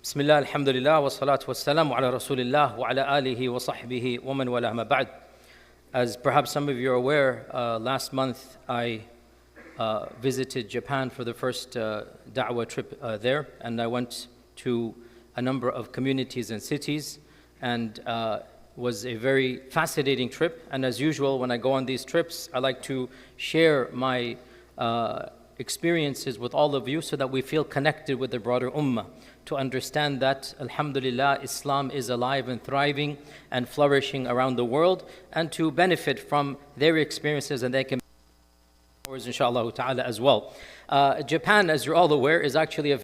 Bismillah, alhamdulillah, wa salatu wa salamu ala rasulillah wa ala alihi wa sahbihi wa man wala ma ba'd. As perhaps some of you are aware, last month I visited Japan for the first da'wah trip there, and I went to a number of communities and cities, and was a very fascinating trip. And as usual, when I go on these trips, I like to share my experiences with all of you so that we feel connected with the broader ummah, to understand that, alhamdulillah, Islam is alive and thriving and flourishing around the world, and to benefit from their experiences, and they can ours inshallah ta'ala as well. Japan, as you're all aware, is actually a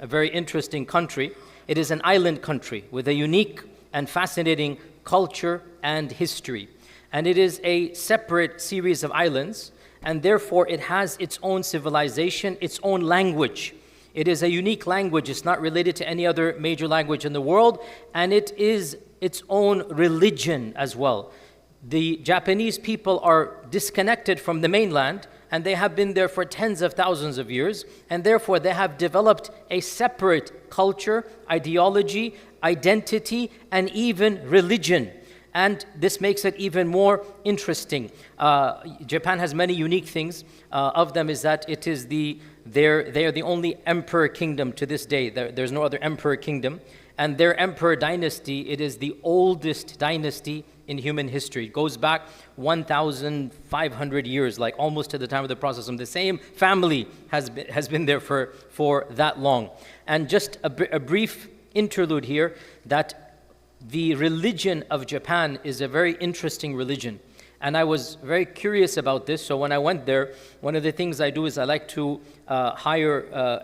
very interesting country. It is an island country with a unique and fascinating culture and history. And it is a separate series of islands, and therefore it has its own civilization, its own language. It is a unique language. It's not related to any other major language in the world, and it is its own religion as well. The Japanese people are disconnected from the mainland, and they have been there for tens of thousands of years, and therefore they have developed a separate culture, ideology, identity, and even religion. And this makes it even more interesting. Japan has many unique things. Of them is that it is they are the only emperor kingdom to this day. There's no other emperor kingdom. And their emperor dynasty, it is the oldest dynasty in human history. It goes back 1,500 years, like almost to the time of the Prophet. The same family has been there for that long. And just a brief interlude here, that the religion of Japan is a very interesting religion. And I was very curious about this. So when I went there, one of the things I do is I like to hire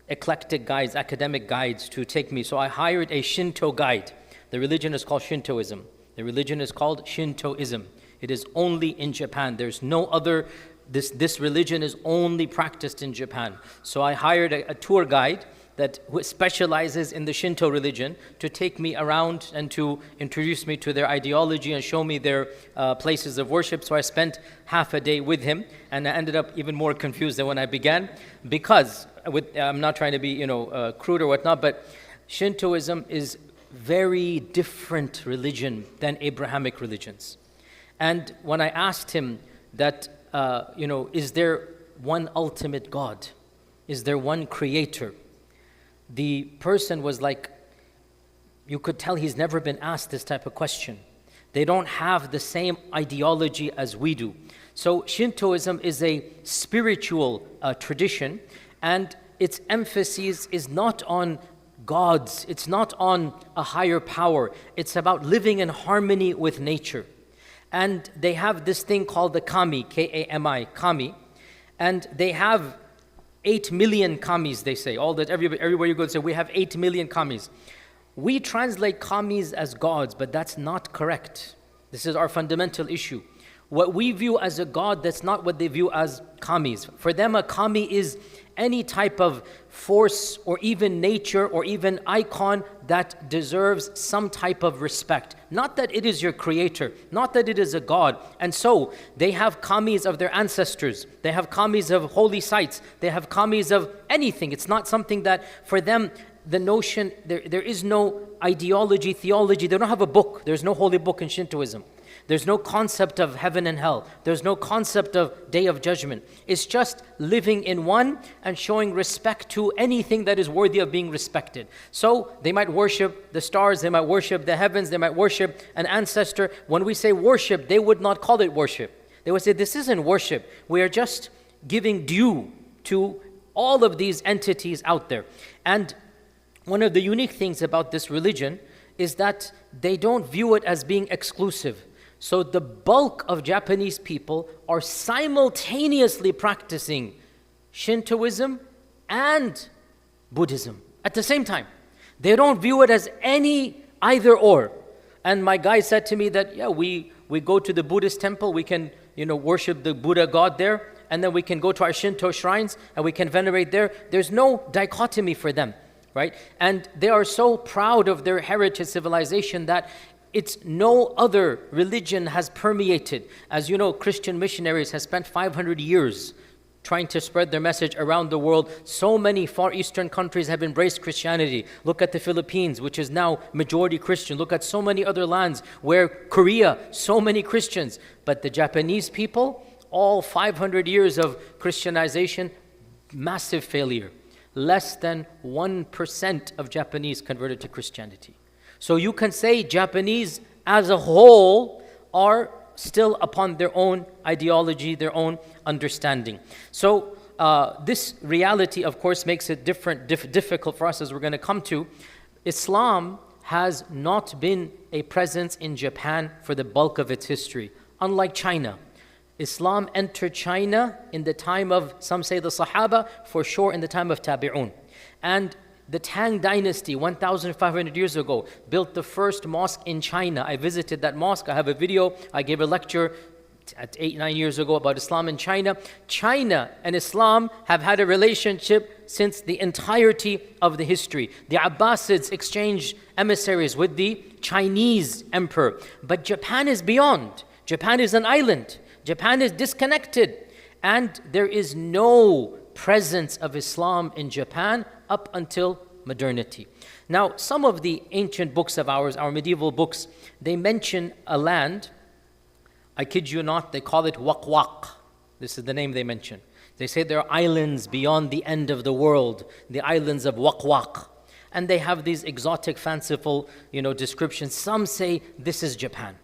eclectic guides, academic guides to take me. So I hired a Shinto guide. The religion is called Shintoism. The religion is called Shintoism. It is only in Japan. There's no other, this religion is only practiced in Japan. So I hired a tour guide that specializes in the Shinto religion to take me around and to introduce me to their ideology and show me their places of worship. So I spent half a day with him, and I ended up even more confused than when I began, because I'm not trying to be crude or whatnot, but Shintoism is very different religion than Abrahamic religions. And when I asked him that, is there one ultimate God? Is there one creator? The person was like, you could tell he's never been asked this type of question. They don't have the same ideology as we do. So Shintoism is a spiritual tradition, and its emphasis is not on gods, it's not on a higher power, it's about living in harmony with nature. And they have this thing called the kami, K-A-M-I, kami, and they have 8 million kamis, they say. Everywhere you go, they say, we have 8 million kamis. We translate kamis as gods, but that's not correct. This is our fundamental issue. What we view as a god, that's not what they view as kamis. For them, a kami is any type of force or even nature or even icon that deserves some type of respect. Not that it is your creator, not that it is a god. And so they have kamis of their ancestors, they have kamis of holy sites, they have kamis of anything. It's not something that for them, the notion, there is no ideology, theology. They don't have a book. There's no holy book in Shintoism. There's no concept of heaven and hell. There's no concept of day of judgment. It's just living in one and showing respect to anything that is worthy of being respected. So they might worship the stars, they might worship the heavens, they might worship an ancestor. When we say worship, they would not call it worship. They would say, this isn't worship. We are just giving due to all of these entities out there. And one of the unique things about this religion is that they don't view it as being exclusive. So the bulk of Japanese people are simultaneously practicing Shintoism and Buddhism at the same time. They don't view it as any either or. And my guy said to me that, we go to the Buddhist temple, we can worship the Buddha God there, and then we can go to our Shinto shrines and we can venerate there. There's no dichotomy for them, right? And they are so proud of their heritage civilization that it's no other religion has permeated. As you know, Christian missionaries have spent 500 years trying to spread their message around the world. So many Far Eastern countries have embraced Christianity. Look at the Philippines, which is now majority Christian. Look at so many other lands where Korea, so many Christians. But the Japanese people, all 500 years of Christianization, massive failure. Less than 1% of Japanese converted to Christianity. So you can say Japanese as a whole are still upon their own ideology, their own understanding. So this reality, of course, makes it difficult for us, as we're going to come to. Islam has not been a presence in Japan for the bulk of its history, unlike China. Islam entered China in the time of, some say the Sahaba, for sure in the time of Tabi'un. And the Tang dynasty, 1,500 years ago, built the first mosque in China. I visited that mosque. I have a video. I gave a lecture 8-9 years ago about Islam in China. China and Islam have had a relationship since the entirety of the history. The Abbasids exchanged emissaries with the Chinese emperor. But Japan is beyond. Japan is an island. Japan is disconnected. And there is no presence of Islam in Japan up until modernity. Now, some of the ancient books of ours, our medieval books, they mention a land. I kid you not, they call it Waq. This is the name they mention. They say there are islands beyond the end of the world, the islands of Waq. And they have these exotic, fanciful, descriptions. Some say this is Japan.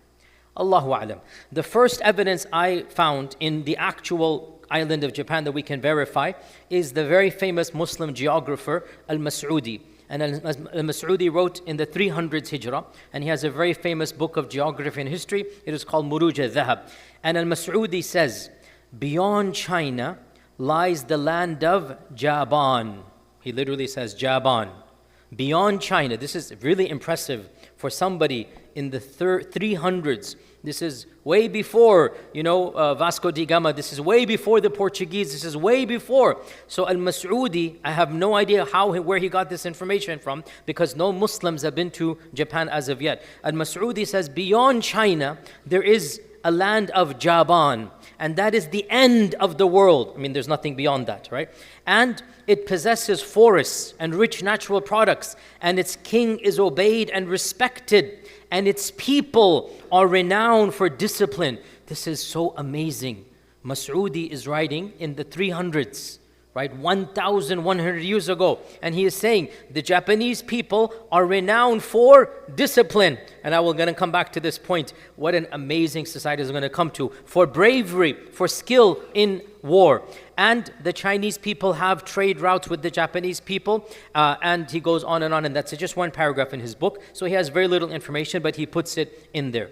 Allahu A'lam. The first evidence I found in the actual island of Japan that we can verify is the very famous Muslim geographer Al-Mas'udi. And Al-Mas'udi wrote in the 300s Hijrah, and he has a very famous book of geography and history. It is called Muruj al-Dhahab. And Al-Mas'udi says, beyond China lies the land of Jaban. He literally says Jaban. Beyond China. This is really impressive for somebody in the 300s. This is way before, Vasco da Gama. This is way before the Portuguese. This is way before. So Al-Mas'udi, I have no idea where he got this information from, because no Muslims have been to Japan as of yet. Al-Mas'udi says, beyond China, there is a land of Jaban, and that is the end of the world. I mean, there's nothing beyond that, right? And it possesses forests and rich natural products, and its king is obeyed and respected, and its people are renowned for discipline. This is so amazing. Mas'udi is writing in the 300s, right? 1,100 years ago. And he is saying the Japanese people are renowned for discipline. And I will going to come back to this point. What an amazing society is going to come to. For bravery, for skill in war. And the Chinese people have trade routes with the Japanese people. And he goes on, and that's just one paragraph in his book. So he has very little information, but he puts it in there.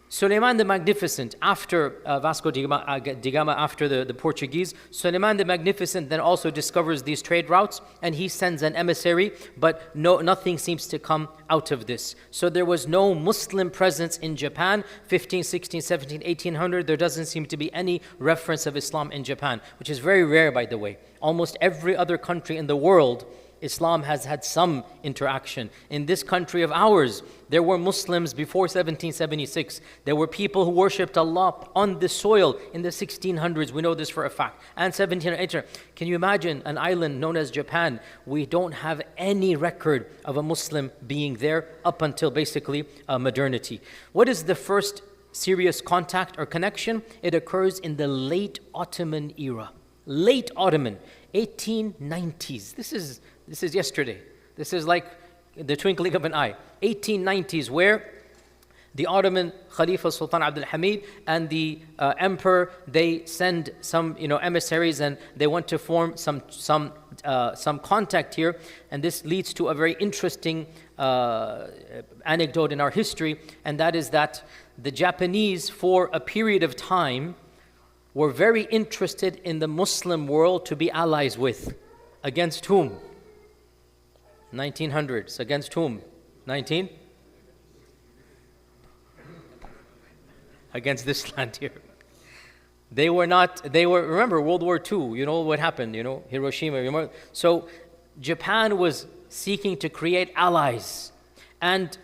Suleiman the Magnificent, after Vasco da Gama, after the Portuguese, Suleiman the Magnificent then also discovers these trade routes, and he sends an emissary, but nothing seems to come out of this. So there was no Muslim presence in Japan, 15, 16, 17, 1800. There doesn't seem to be any reference of Islam in Japan, which is very rare, by the way. Almost every other country in the world, Islam has had some interaction. In this country of ours, there were Muslims before 1776. There were people who worshipped Allah on the soil in the 1600s. We know this for a fact. And 1700. Can you imagine an island known as Japan? We don't have any record of a Muslim being there up until basically modernity. What is the first serious contact or connection? It occurs in the late Ottoman era. Late Ottoman, 1890s. This is yesterday. This is like the twinkling of an eye. 1890s, where the Ottoman Khalifa Sultan Abdul Hamid and the emperor, they send some emissaries, and they want to form some contact here. And this leads to a very interesting anecdote in our history, and that is that the Japanese, for a period of time, were very interested in the Muslim world to be allies with. Against whom? 1900s. Against whom? 19? Against this land here. Remember World War II, you know what happened, Hiroshima. So Japan was seeking to create allies. And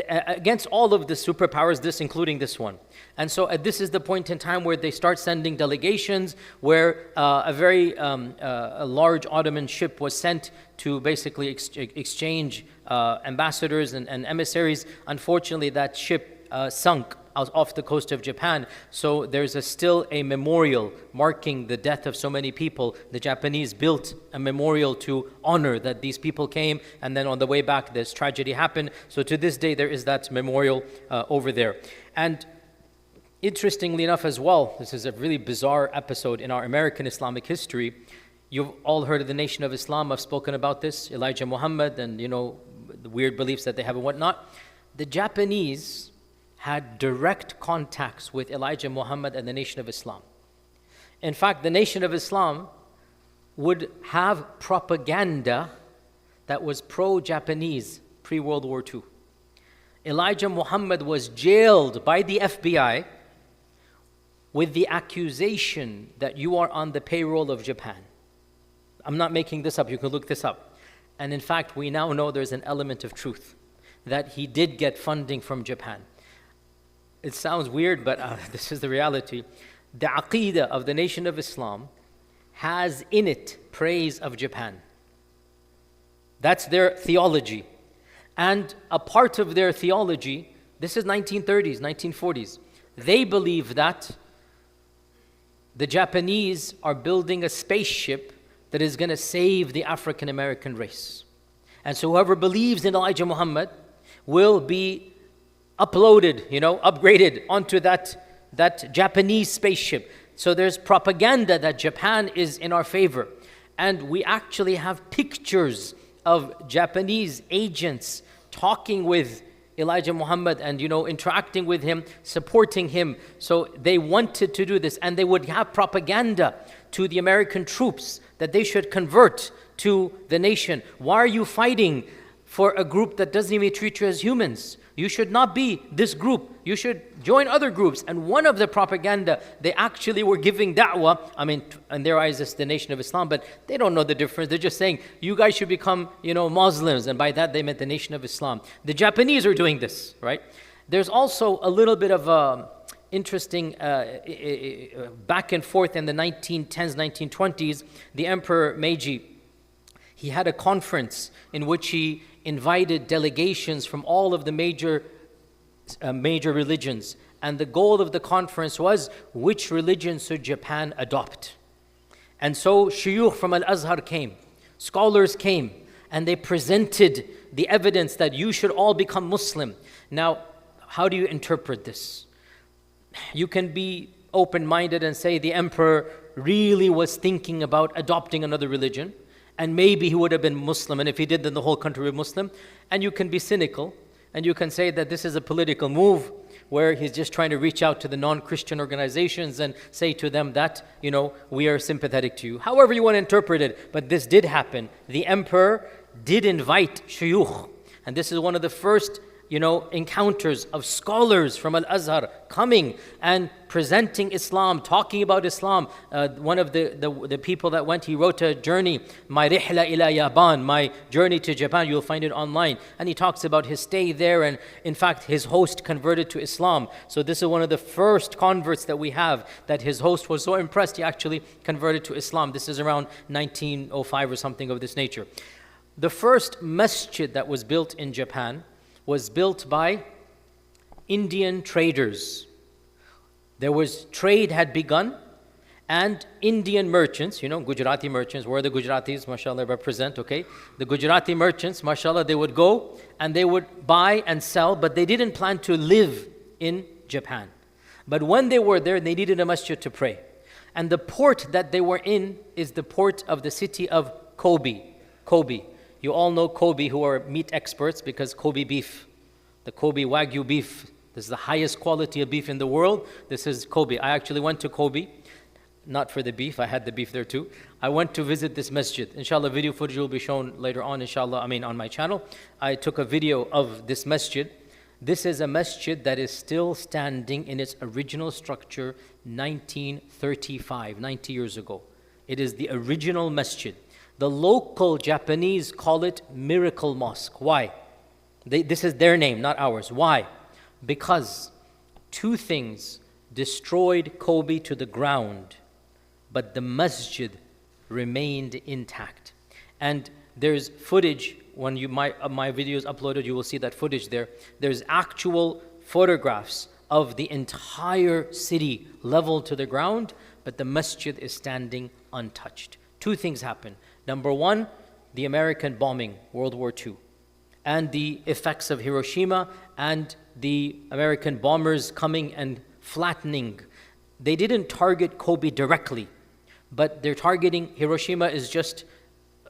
against all of the superpowers, this including this one. And so this is the point in time where they start sending delegations, where a very a large Ottoman ship was sent to basically exchange ambassadors and emissaries. Unfortunately, that ship sunk off the coast of Japan. So there's still a memorial marking the death of so many people. The Japanese built a memorial to honor that these people came, and then on the way back this tragedy happened. So to this day there is that memorial over there. And interestingly enough as well, this is a really bizarre episode in our American Islamic history. You've all heard of the Nation of Islam. I've spoken about this, Elijah Muhammad, and the weird beliefs that they have and whatnot. The Japanese had direct contacts with Elijah Muhammad and the Nation of Islam. In fact, the Nation of Islam would have propaganda that was pro-Japanese pre-World War II. Elijah Muhammad was jailed by the FBI with the accusation that you are on the payroll of Japan. I'm not making this up, you can look this up. And in fact, we now know there's an element of truth, that he did get funding from Japan. It sounds weird, but this is the reality. The Aqeedah of the Nation of Islam has in it praise of Japan. That's their theology. And a part of their theology, this is 1930s, 1940s. They believe that the Japanese are building a spaceship that is going to save the African American race. And so whoever believes in Elijah Muhammad will be uploaded, upgraded onto that Japanese spaceship. So there's propaganda that Japan is in our favor. And we actually have pictures of Japanese agents talking with Elijah Muhammad and, interacting with him, supporting him. So they wanted to do this, and they would have propaganda to the American troops that they should convert to the nation. Why are you fighting for a group that doesn't even treat you as humans? You should not be this group. You should join other groups. And one of the propaganda, they actually were giving da'wah. I mean, in their eyes, it's the Nation of Islam, but they don't know the difference. They're just saying, you guys should become, Muslims. And by that, they meant the Nation of Islam. The Japanese are doing this, right? There's also a little bit of interesting back and forth in the 1910s, 1920s. The Emperor Meiji, he had a conference in which he invited delegations from all of the major religions. And the goal of the conference was, which religion should Japan adopt? And so shuyukh from Al-Azhar came, scholars came, and they presented the evidence that you should all become Muslim. Now, how do you interpret this? You can be open-minded and say the emperor really was thinking about adopting another religion, and maybe he would have been Muslim, and if he did, then the whole country would be Muslim. And you can be cynical, and you can say that this is a political move where he's just trying to reach out to the non-Christian organizations and say to them that, we are sympathetic to you. However you want to interpret it, but this did happen. The emperor did invite shuyukh, and this is one of the first encounters of scholars from Al-Azhar coming and presenting Islam, talking about Islam. One of the people that went, he wrote a journey, my rihla ila Yaban, my journey to Japan. You'll find it online. And he talks about his stay there, and in fact, his host converted to Islam. So this is one of the first converts that we have, that his host was so impressed, he actually converted to Islam. This is around 1905 or something of this nature. The first masjid that was built in Japan was built by Indian traders. Trade had begun, and Indian merchants, Gujarati merchants, where the Gujaratis, mashallah, represent, okay? The Gujarati merchants, mashallah, they would go and they would buy and sell, but they didn't plan to live in Japan. But when they were there, they needed a masjid to pray. And the port that they were in is the port of the city of Kobe. Kobe. You all know Kobe, who are meat experts, because Kobe beef, the Kobe Wagyu beef, this is the highest quality of beef in the world. This is Kobe. I actually went to Kobe, not for the beef, I had the beef there too. I went to visit this masjid. Inshallah, video footage will be shown later on, inshallah, on my channel. I took a video of this masjid. This is a masjid that is still standing in its original structure, 1935, 90 years ago. It is the original masjid. The local Japanese call it Miracle Mosque. Why? This is their name, not ours. Why? Because two things destroyed Qadhi to the ground, but the masjid remained intact. And there's footage, when my video is uploaded, you will see that footage there. There's actual photographs of the entire city leveled to the ground, but the masjid is standing untouched. Two things happen. Number one, the American bombing, World War II, and the effects of Hiroshima and the American bombers coming and flattening. They didn't target Qadhi directly, but they're targeting, Hiroshima is just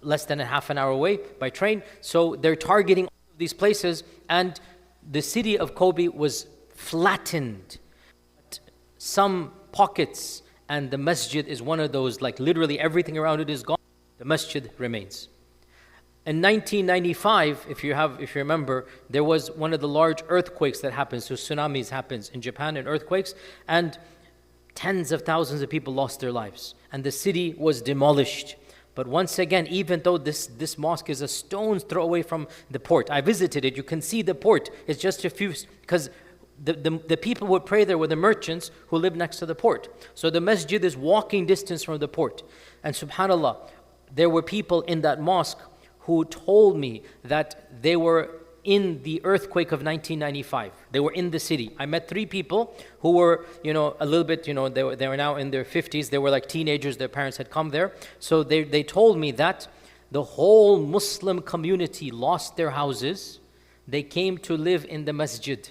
less than a half an hour away by train, so they're targeting these places, and the city of Qadhi was flattened. Some pockets, and the masjid is one of those, like literally everything around it is gone, the masjid remains. In 1995, if you remember, there was one of the large earthquakes that happens, so tsunamis happens in Japan and earthquakes, and tens of thousands of people lost their lives, and the city was demolished. But once again, even though this mosque is a stone's throw away from the port, I visited it, you can see the port, it's just a few, because the people who would pray there were the merchants who lived next to the port. So the masjid is walking distance from the port. And subhanAllah, there were people in that mosque who told me that they were in the earthquake of 1995. They were in the city. I met 3 people who were, a little bit, they were now in their 50s. They were like teenagers. Their parents had come there. So they told me that the whole Muslim community lost their houses. They came to live in the masjid.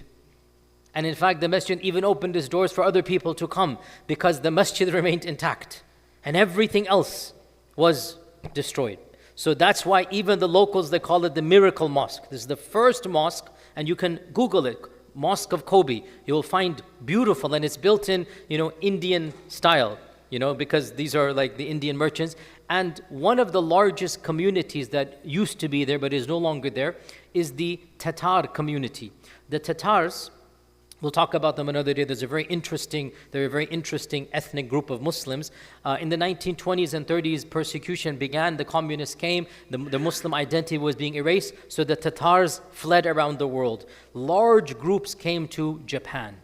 And in fact, the masjid even opened its doors for other people to come because the masjid remained intact and everything else was destroyed. So that's why even the locals, they call it the miracle mosque. This is the first mosque, and you can Google it, Mosque of Qadhi. You'll find beautiful, and it's built in, Indian style, because these are like the Indian merchants. And one of the largest communities that used to be there, but is no longer there, is the Tatar community. The Tatars, we'll talk about them another day. They're a very interesting ethnic group of Muslims. In the 1920s and 30s, persecution began. The communists came. The Muslim identity was being erased. So the Tatars fled around the world. Large groups came to Japan.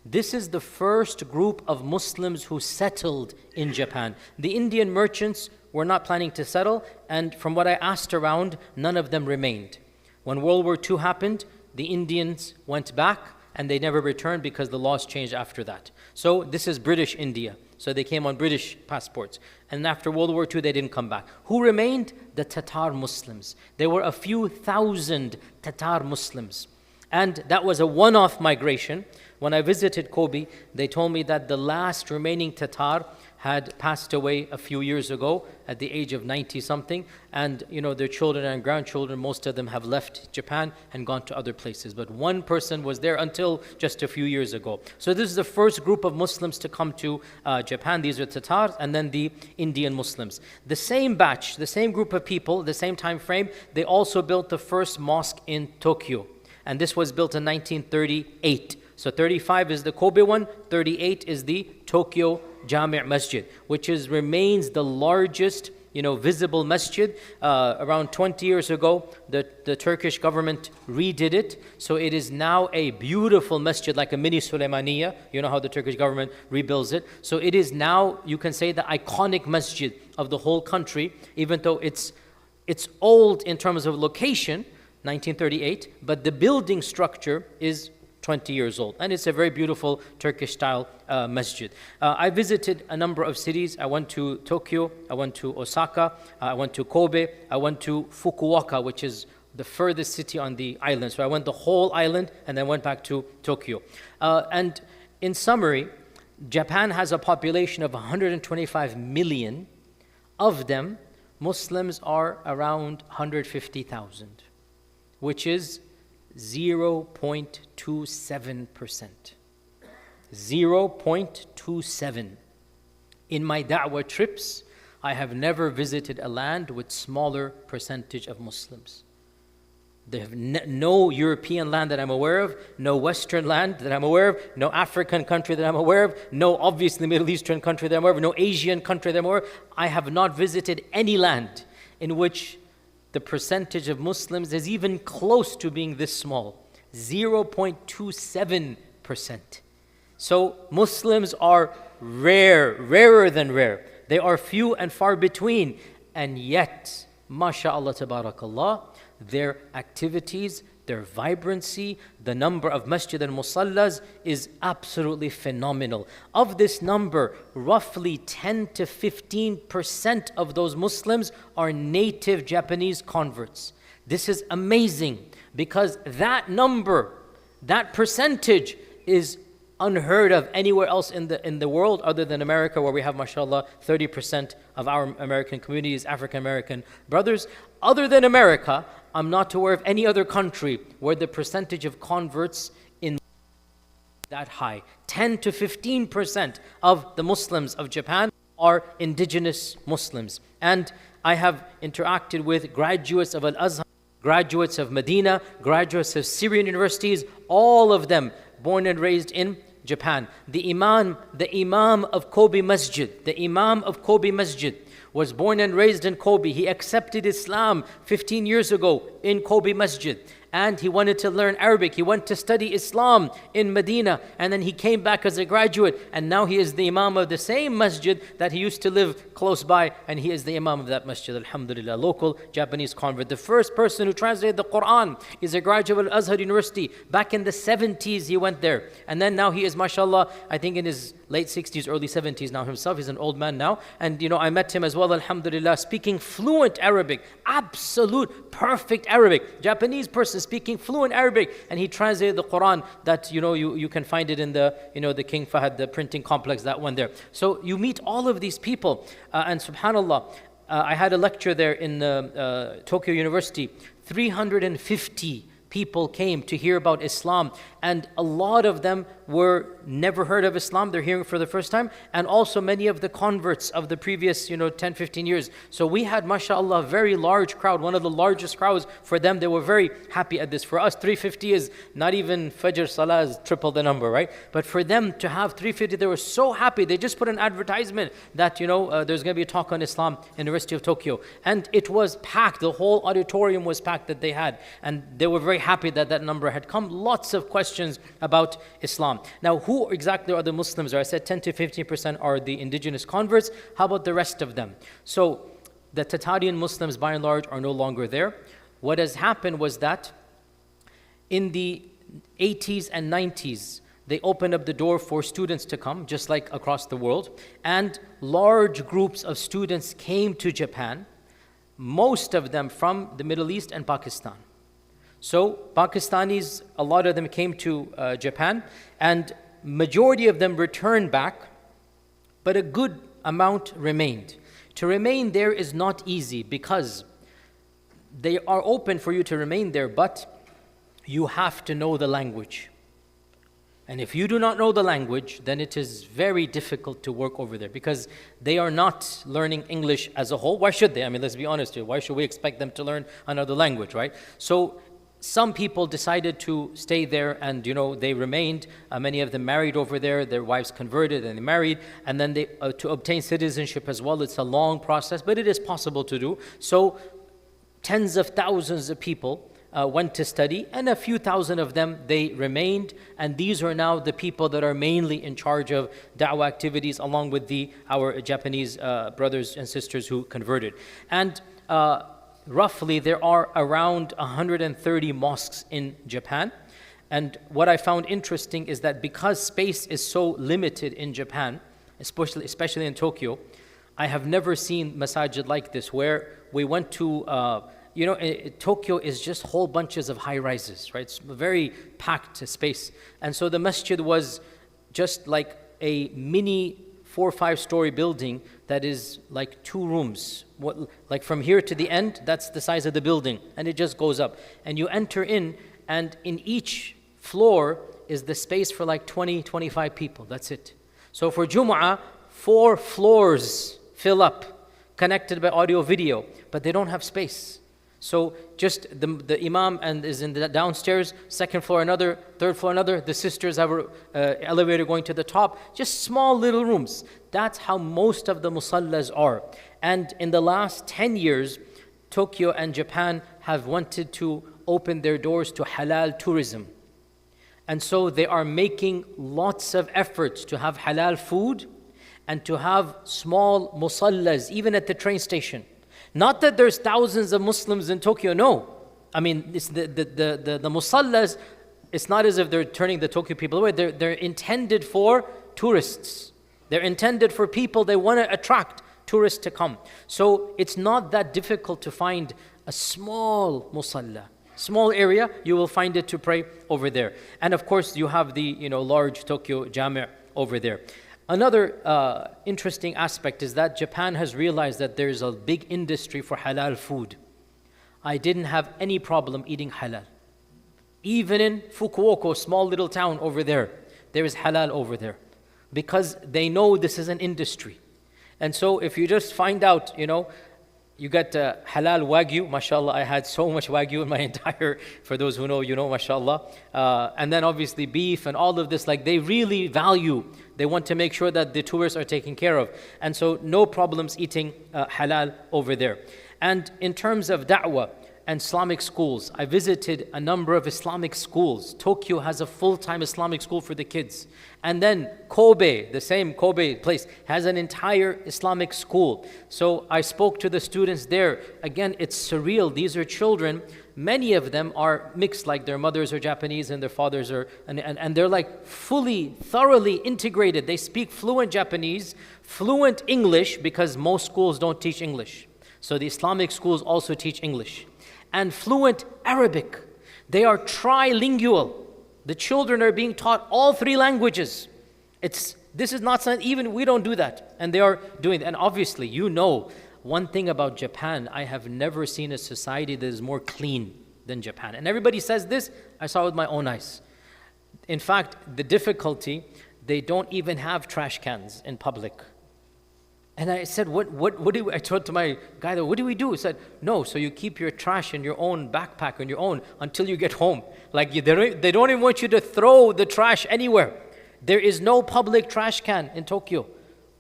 This is the first group of Muslims who settled in Japan. The Indian merchants were not planning to settle, and from what I asked around, none of them remained. When World War II happened, the Indians went back, and they never returned because the laws changed after that. So this is British India. So they came on British passports. And after World War II, they didn't come back. Who remained? The Tatar Muslims. There were a few thousand Tatar Muslims. And that was a one-off migration. When I visited Qadhi, they told me that the last remaining Tatar had passed away a few years ago at the age of 90-something. And, their children and grandchildren, most of them have left Japan and gone to other places. But one person was there until just a few years ago. So this is the first group of Muslims to come to Japan. These are Tatars, and then the Indian Muslims. The same batch, the same group of people, the same time frame, they also built the first mosque in Tokyo. And this was built in 1938. So 35 is the Kobe one, 38 is the Tokyo Jami' Masjid, which remains the largest, visible masjid. Around 20 years ago, the Turkish government redid it. So it is now a beautiful masjid, like a mini Suleymaniya. You know how the Turkish government rebuilds it. So it is now, you can say, the iconic masjid of the whole country, even though it's old in terms of location, 1938, but the building structure is 20 years old. And it's a very beautiful Turkish-style masjid. I visited a number of cities. I went to Tokyo, I went to Osaka, I went to Kobe, I went to Fukuoka, which is the furthest city on the island. So I went the whole island and then went back to Tokyo. And in summary, Japan has a population of 125 million. Of them, Muslims are around 150,000, which is 0.27%. 0.27. In my da'wah trips, I have never visited a land with smaller percentage of Muslims. There have no European land that I'm aware of, no Western land that I'm aware of, no African country that I'm aware of, no obviously Middle Eastern country that I'm aware of, no Asian country that I'm aware of. I have not visited any land in which the percentage of Muslims is even close to being this small, 0.27%. So Muslims are rare, rarer than rare. They are few and far between. And yet, mashallah, tabarakallah, their activities, their vibrancy, the number of masjid and musallas is absolutely phenomenal. Of this number, roughly 10 to 15% of those Muslims are native Japanese converts. This is amazing because that number, that percentage is unheard of anywhere else in the world other than America, where we have, mashallah, 30% of our American community is African American brothers. Other than America, I'm not aware of any other country where the percentage of converts in that high. 10 to 15% of the Muslims of Japan are indigenous Muslims. And I have interacted with graduates of Al-Azhar, graduates of Medina, graduates of Syrian universities, all of them born and raised in Japan. The Imam of Kobe Masjid, was born and raised in Kobe. He accepted Islam 15 years ago in Kobe Masjid. And he wanted to learn Arabic. He went to study Islam in Medina. And then he came back as a graduate. And now he is the Imam of the same masjid that he used to live close by. And he is the Imam of that masjid, alhamdulillah, local Japanese convert. The first person who translated the Quran is a graduate of Al-Azhar University. Back in the 70s, he went there. And then now he is, mashallah, I think in his late 60s, early 70s now himself. He's an old man now. And, I met him as well, alhamdulillah, speaking fluent Arabic. Absolute, perfect Arabic. Japanese person speaking fluent Arabic, and he translated the Quran that you can find it in the the King Fahd, the printing complex, that one there. So you meet all of these people, and subhanallah, I had a lecture there in Tokyo University. 350 people came to hear about Islam, and a lot of them were never heard of Islam. They're hearing for the first time, and also many of the converts of the previous 10, 15 years. So we had, mashallah, a very large crowd, one of the largest crowds for them. They were very happy at this. For us, 350 is not even Fajr Salah, is triple the number, right? But for them to have 350, they were so happy. They just put an advertisement that there's going to be a talk on Islam in the University of Tokyo, and it was packed. The whole auditorium was packed that they had, and they were very happy that that number had come. Lots of questions about Islam. Now, who exactly are the Muslims? I said 10 to 15% are the indigenous converts. How about the rest of them? So the Tatarian Muslims, by and large, are no longer there. What has happened was that in the 80s and 90s, they opened up the door for students to come, just like across the world. And large groups of students came to Japan, most of them from the Middle East and Pakistan. So Pakistanis, a lot of them came to Japan, and majority of them returned back, but a good amount remained. To remain there is not easy because they are open for you to remain there, but you have to know the language. And if you do not know the language, then it is very difficult to work over there because they are not learning English as a whole. Why should they? I mean, let's be honest here. Why should we expect them to learn another language, right? So some people decided to stay there, and they remained. Many of them married over there. Their wives converted and they married, and then they to obtain citizenship as well. It's a long process, but it is possible to do. So tens of thousands of people went to study, and a few thousand of them, they remained, and these are now the people that are mainly in charge of da'wah activities, along with our Japanese brothers and sisters who converted. And roughly, there are around 130 mosques in Japan. And what I found interesting is that because space is so limited in Japan, especially in Tokyo, I have never seen masajid like this, where we went to, Tokyo is just whole bunches of high rises, right? It's a very packed space. And so the masjid was just like a mini 4 or 5 story building that is like 2 rooms. Like from here to the end, that's the size of the building, and it just goes up. And you enter in, and in each floor is the space for like 20, 25 people. That's it. So for Jumu'ah, 4 floors fill up, connected by audio video, but they don't have space. So just the imam and is in the downstairs, second floor another, third floor another. The sisters have an elevator going to the top. Just small little rooms. That's how most of the musallas are. And in the last 10 years, Tokyo and Japan have wanted to open their doors to halal tourism. And so they are making lots of efforts to have halal food and to have small musallas, even at the train station. Not that there's thousands of Muslims in Tokyo, no. I mean, it's the musallas, it's not as if they're turning the Tokyo people away. They're intended for tourists. They're intended for people they want to attract tourists to come. So it's not that difficult to find a small musalla. Small area, you will find it to pray over there. And of course, you have the large Tokyo Jami' over there. Another interesting aspect is that Japan has realized that there's a big industry for halal food. I didn't have any problem eating halal. Even in Fukuoka, small little town over there is halal over there. Because they know this is an industry. And so if you just find out, you get halal wagyu, mashallah, I had so much wagyu in my entire, for those who know, mashallah. And then obviously beef and all of this, like they really value, they want to make sure that the tourists are taken care of. And so no problems eating halal over there. And in terms of da'wah and Islamic schools, I visited a number of Islamic schools. Tokyo has a full-time Islamic school for the kids. And then Kobe, the same Kobe place, has an entire Islamic school. So I spoke to the students there. Again, it's surreal. These are children. Many of them are mixed, like their mothers are Japanese and their fathers are, and they're like fully, thoroughly integrated. They speak fluent Japanese, fluent English, because most schools don't teach English. So the Islamic schools also teach English. And fluent Arabic. They are trilingual. The children are being taught all three languages. This is not something, even we don't do that. And they are doing that. And obviously, one thing about Japan, I have never seen a society that is more clean than Japan. And everybody says this, I saw with my own eyes. In fact, the difficulty, they don't even have trash cans in public. And I said, I told to my guy, what do we do? He said, no, so you keep your trash in your own backpack on your own until you get home. Like they don't even want you to throw the trash anywhere. There is no public trash can in Tokyo.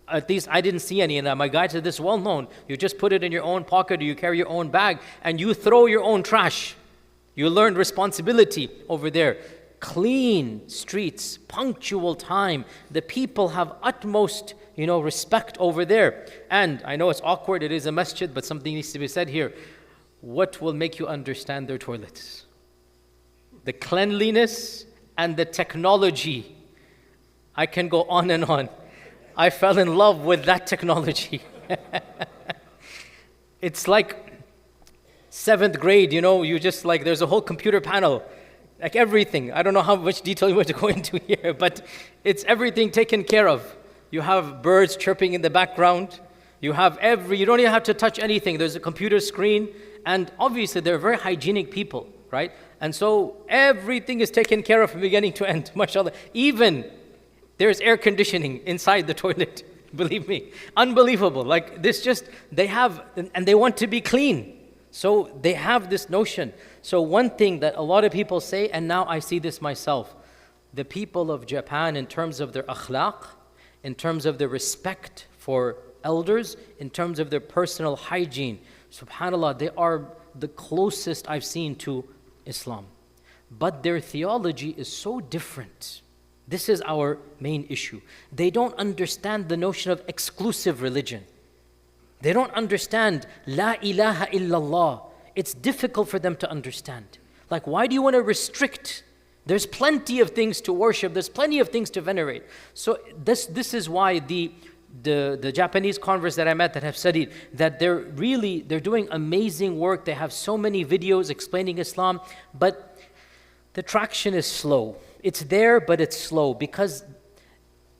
At least I didn't see any. And my guide said, this is well known. You just put it in your own pocket or you carry your own bag and you throw your own trash. You learn responsibility over there. Clean streets, punctual time. The people have utmost respect over there. And I know it's awkward, it is a masjid, but something needs to be said here. What will make you understand their toilets? The cleanliness and the technology. I can go on and on. I fell in love with that technology. It's like 7th grade, you just like, there's a whole computer panel. Like everything. I don't know how much detail you want to go into here, but it's everything taken care of. You have birds chirping in the background. You don't even have to touch anything. There's a computer screen. And obviously, they're very hygienic people, right? And so everything is taken care of from beginning to end, mashallah. Even there's air conditioning inside the toilet, believe me. Unbelievable. Like this they have, and they want to be clean. So they have this notion. So one thing that a lot of people say, and now I see this myself, the people of Japan in terms of their akhlaq, in terms of their respect for elders, in terms of their personal hygiene, subhanAllah, they are the closest I've seen to Islam. But their theology is so different. This is our main issue. They don't understand the notion of exclusive religion. They don't understand La ilaha illallah. It's difficult for them to understand. Like, why do you want to restrict? There's plenty of things to worship. There's plenty of things to venerate. So this is why the Japanese converts that I met that have studied, that they're doing amazing work. They have so many videos explaining Islam, but the traction is slow. It's there, but it's slow, because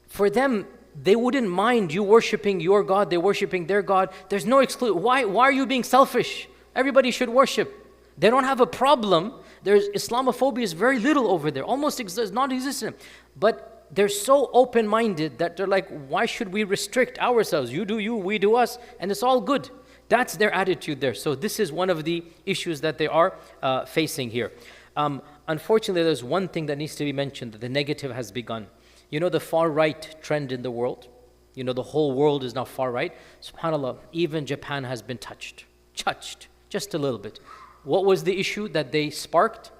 for them, they wouldn't mind you worshiping your God, they're worshiping their God. There's no exclusion. Why are you being selfish? Everybody should worship. They don't have a problem. There's Islamophobia is very little over there, almost non-existent. But they're so open-minded that they're like, why should we restrict ourselves? You do you, we do us, and it's all good. That's their attitude there. So this is one of the issues that they are facing here. Unfortunately, there's one thing that needs to be mentioned, that the negative has begun. The far right trend in the world, the whole world is now far right. SubhanAllah, even Japan has been touched. just a little bit. What was the issue that they sparked?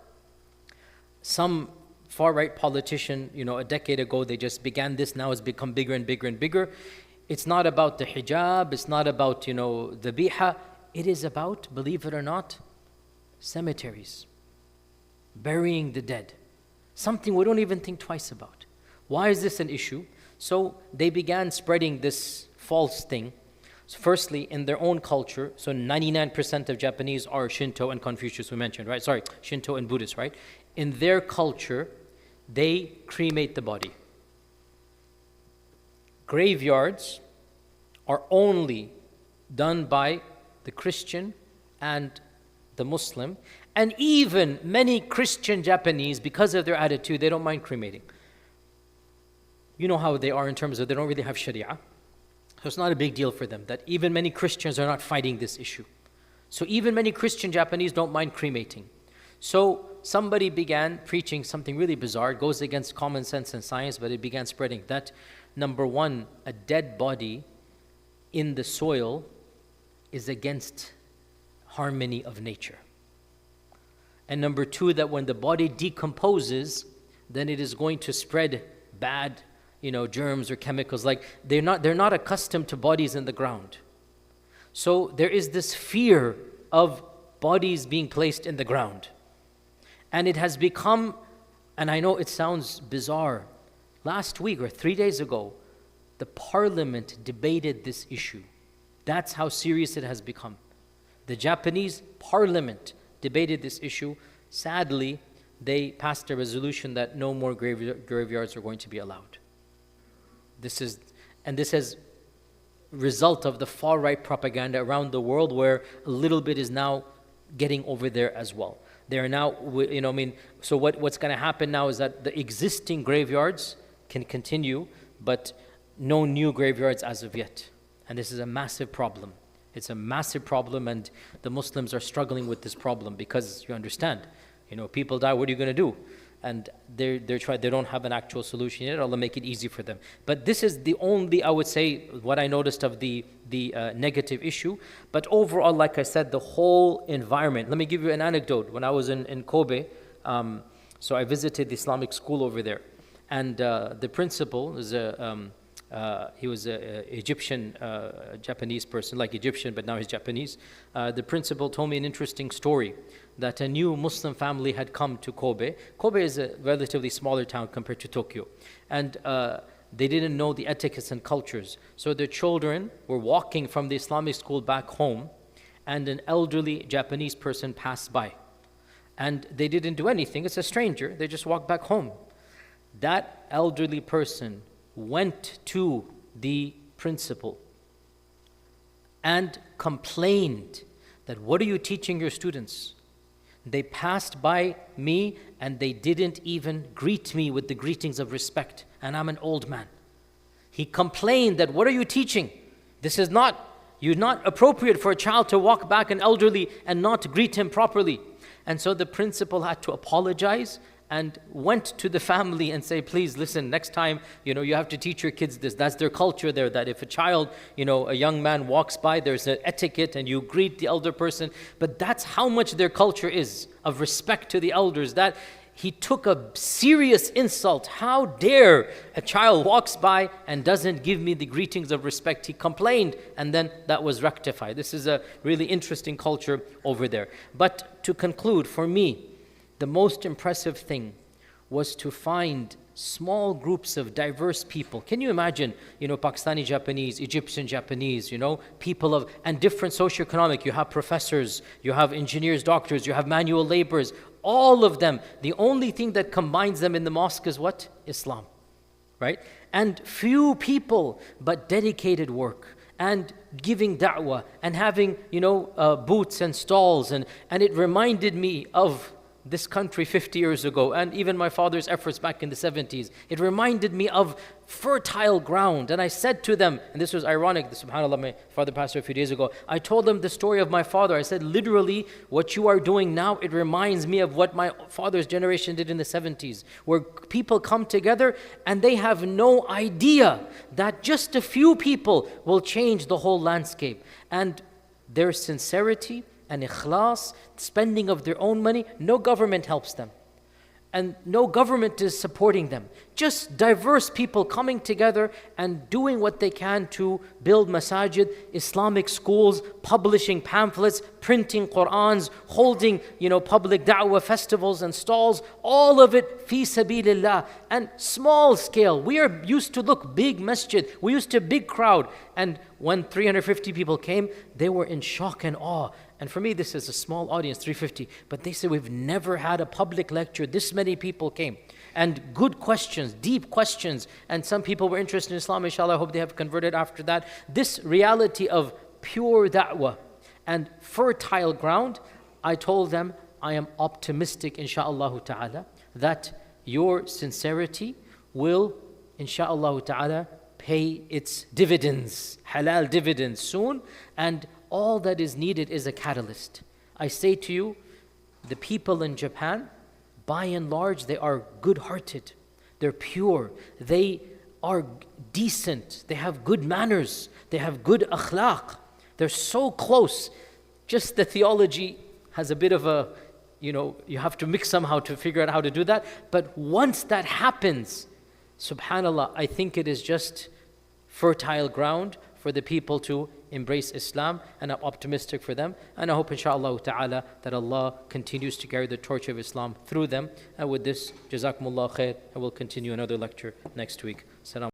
Some far-right politician, a decade ago, they just began this. Now it's become bigger and bigger and bigger. It's not about the hijab. It's not about, the biha. It is about, believe it or not, cemeteries, burying the dead. Something we don't even think twice about. Why is this an issue? So they began spreading this false thing. So firstly, in their own culture, so 99% of Japanese are Shinto and Confucius, we mentioned, right? Sorry, Shinto and Buddhist, right? In their culture, they cremate the body. Graveyards are only done by the Christian and the Muslim, and even many Christian Japanese, because of their attitude, they don't mind cremating. You know how they are in terms of they don't really have Sharia. So it's not a big deal for them that even many Christians are not fighting this issue. So even many Christian Japanese don't mind cremating. So somebody began preaching something really bizarre. It goes against common sense and science, but it began spreading that, number one, a dead body in the soil is against harmony of nature. And number two, that when the body decomposes, then it is going to spread bad, germs or chemicals. Like they're not accustomed to bodies in the ground. So there is this fear of bodies being placed in the ground. And it has become, and I know it sounds bizarre, last week or 3 days ago, the parliament debated this issue. That's how serious it has become. The Japanese parliament debated this issue. Sadly, they passed a resolution that no more graveyards are going to be allowed. This is result of the far-right propaganda around the world, where a little bit is now getting over there as well. They are now, so what's going to happen now is that the existing graveyards can continue, but no new graveyards as of yet. And this is a massive problem. It's a massive problem, and the Muslims are struggling with this problem because you understand, people die, what are you going to do? And they don't have an actual solution yet. Allah make it easy for them. But this is the only, I would say, what I noticed of the negative issue. But overall, like I said, the whole environment. Let me give you an anecdote. When I was in Kobe, so I visited the Islamic school over there, and the principal is he was an Egyptian, Japanese person, like Egyptian, but now he's Japanese. The principal told me an interesting story, that a new Muslim family had come to Kobe. Kobe is a relatively smaller town compared to Tokyo. And they didn't know the etiquettes and cultures. So their children were walking from the Islamic school back home, and an elderly Japanese person passed by. And they didn't do anything. It's a stranger. They just walked back home. That elderly person went to the principal and complained that, what are you teaching your students? They passed by me and they didn't even greet me with the greetings of respect, and I'm an old man. He complained that, what are you teaching? This is you're not appropriate for a child to walk back an elderly and not greet him properly. And so the principal had to apologize and went to the family and say, please listen, next time, you have to teach your kids this. That's their culture there, that if a child, a young man walks by, there's an etiquette and you greet the elder person. But that's how much their culture is of respect to the elders, that he took a serious insult. How dare a child walks by and doesn't give me the greetings of respect? He complained, and then that was rectified. This is a really interesting culture over there. But to conclude, for me, the most impressive thing was to find small groups of diverse people. Can you imagine, Pakistani Japanese, Egyptian Japanese, people and different socioeconomic. You have professors, you have engineers, doctors, you have manual laborers, all of them. The only thing that combines them in the mosque is what? Islam, right? And few people, but dedicated work and giving da'wah and having, booths and stalls. And it reminded me of this country 50 years ago, and even my father's efforts back in the 70s. It reminded me of fertile ground. And I said to them, and this was ironic, subhanAllah, my father passed away a few days ago. I told them the story of my father. I said, literally, what you are doing now, it reminds me of what my father's generation did in the 70s, where people come together and they have no idea that just a few people will change the whole landscape. And their sincerity and ikhlas, spending of their own money. No government helps them. And no government is supporting them. Just diverse people coming together and doing what they can to build masajid, Islamic schools, publishing pamphlets, printing Qur'ans, holding, public da'wah festivals and stalls. All of it fi sabilillah. And small scale. We are used to look big masjid. We used to big crowd. And when 350 people came, they were in shock and awe. And for me, this is a small audience, 350. But they said, we've never had a public lecture. This many people came. And good questions, deep questions. And some people were interested in Islam. Inshallah, I hope they have converted after that. This reality of pure da'wah and fertile ground, I told them, I am optimistic, insha'Allah ta'ala, that your sincerity will, insha'Allah ta'ala, pay its dividends, halal dividends soon. And all that is needed is a catalyst. I say to you, the people in Japan, by and large, they are good-hearted. They're pure. They are decent. They have good manners. They have good akhlaq. They're so close. Just the theology has a bit of a, you have to mix somehow to figure out how to do that. But once that happens, subhanAllah, I think it is just fertile ground for the people to embrace Islam, and I'm optimistic for them. And I hope, inshaAllah ta'ala, that Allah continues to carry the torch of Islam through them. And with this, Jazakumullah khair, and we'll continue another lecture next week. Salam.